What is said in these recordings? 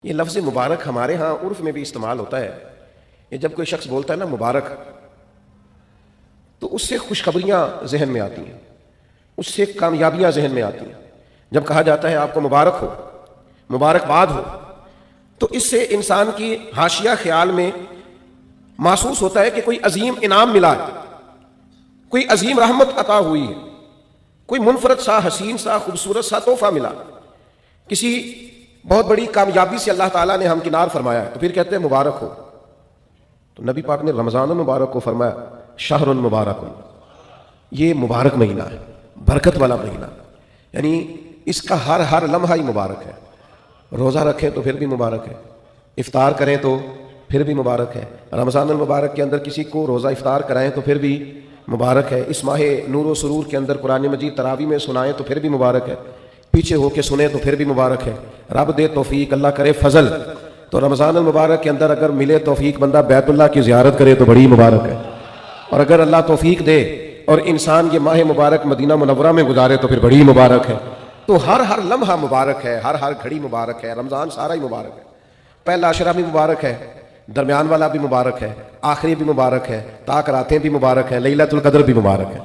یہ لفظ مبارک ہمارے ہاں عرف میں بھی استعمال ہوتا ہے. یہ جب کوئی شخص بولتا ہے نا مبارک، تو اس سے خوشخبریاں ذہن میں آتی ہیں، اس سے کامیابیاں ذہن میں آتی ہیں. جب کہا جاتا ہے آپ کو مبارک ہو، مبارکباد ہو، تو اس سے انسان کی حاشیہ خیال میں محسوس ہوتا ہے کہ کوئی عظیم انعام ملا ہے، کوئی عظیم رحمت عطا ہوئی ہے، کوئی منفرد سا حسین سا خوبصورت سا تحفہ ملا، کسی بہت بڑی کامیابی سے اللہ تعالیٰ نے ہمکنار فرمایا ہے، تو پھر کہتے ہیں مبارک ہو. تو نبی پاک نے رمضان المبارک کو فرمایا شہر مبارک، یہ مبارک مہینہ ہے، برکت والا مہینہ، یعنی اس کا ہر لمحہ ہی مبارک ہے. روزہ رکھیں تو پھر بھی مبارک ہے، افطار کریں تو پھر بھی مبارک ہے. رمضان المبارک کے اندر کسی کو روزہ افطار کرائیں تو پھر بھی مبارک ہے. اس ماہ نور و سرور کے اندر قرآن مجید تراویح میں سنائیں تو پھر بھی مبارک ہے. پیچھے ہو کے سنیں تو پھر بھی مبارک ہے. رب دے توفیق، اللہ کرے فضل، تو رمضان المبارک کے اندر اگر ملے توفیق بندہ بیت اللہ کی زیارت کرے تو بڑی مبارک ہے. اور اگر اللہ توفیق دے اور انسان یہ ماہ مبارک مدینہ منورہ میں گزارے تو پھر بڑی مبارک ہے. تو ہر لمحہ مبارک ہے، ہر گھڑی مبارک ہے. رمضان سارا ہی مبارک ہے. پہلا عشرہ بھی مبارک ہے، درمیان والا بھی مبارک ہے، آخری بھی مبارک ہے، تاک راتیں بھی مبارک ہیں، لیلۃ القدر بھی مبارک ہے.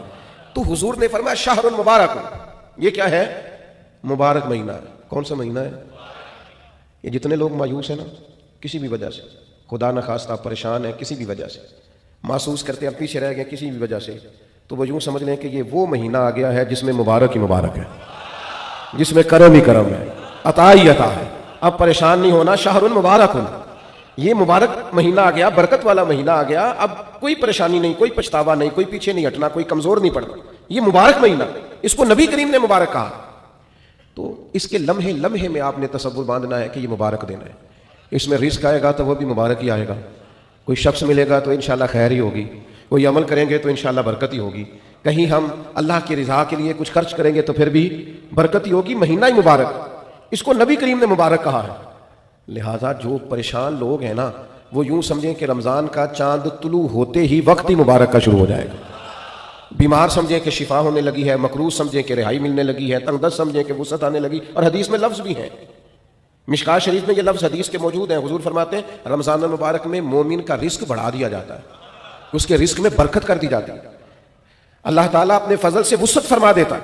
تو حضور نے فرمایا شہر مبارک، یہ کیا ہے؟ مبارک مہینہ ہے. کون سا مہینہ ہے؟ یہ جتنے لوگ مایوس ہیں نا کسی بھی وجہ سے، خدا نخواستہ پریشان ہے کسی بھی وجہ سے، محسوس کرتے ہیں پیچھے رہ گئے کسی بھی وجہ سے، تو وہ یوں سمجھ لیں کہ یہ وہ مہینہ آ گیا ہے جس میں مبارک ہی مبارک ہے، جس میں کرم ہی کرم ہے، عطا ہی عطا ہے. اب پریشان نہیں ہونا، شہر مبارک، یہ مبارک مہینہ آ گیا، برکت والا مہینہ آ گیا. اب کوئی پریشانی نہیں، کوئی پچھتاوا نہیں، کوئی پیچھے نہیں ہٹنا، کوئی کمزور نہیں پڑنا. یہ مبارک مہینہ، اس کو نبی کریم نے مبارک کہا. تو اس کے لمحے لمحے میں آپ نے تصور باندھنا ہے کہ یہ مبارک دن ہے. اس میں رزق آئے گا تو وہ بھی مبارک ہی آئے گا. کوئی شخص ملے گا تو انشاءاللہ خیر ہی ہوگی، کوئی عمل کریں گے تو انشاءاللہ برکت ہی ہوگی. کہیں ہم اللہ کی رضا کے لیے کچھ خرچ کریں گے تو پھر بھی برکت ہی ہوگی. مہینہ ہی مبارک، اس کو نبی کریم نے مبارک کہا ہے. لہٰذا جو پریشان لوگ ہیں نا وہ یوں سمجھیں کہ رمضان کا چاند طلوع ہوتے ہی وقت ہی مبارک کا شروع ہو جائے گا. بیمار سمجھیں کہ شفا ہونے لگی ہے، مقروض سمجھیں کہ رہائی ملنے لگی ہے، تنگ دست سمجھیں کہ وسعت آنے لگی. اور حدیث میں لفظ بھی ہیں، مشکات شریف میں یہ لفظ حدیث کے موجود ہیں. حضور فرماتے ہیں رمضان المبارک میں مومن کا رزق بڑھا دیا جاتا ہے، اس کے رزق میں برکت کر دی جاتی ہے، اللہ تعالیٰ اپنے فضل سے وسعت فرما دیتا ہے.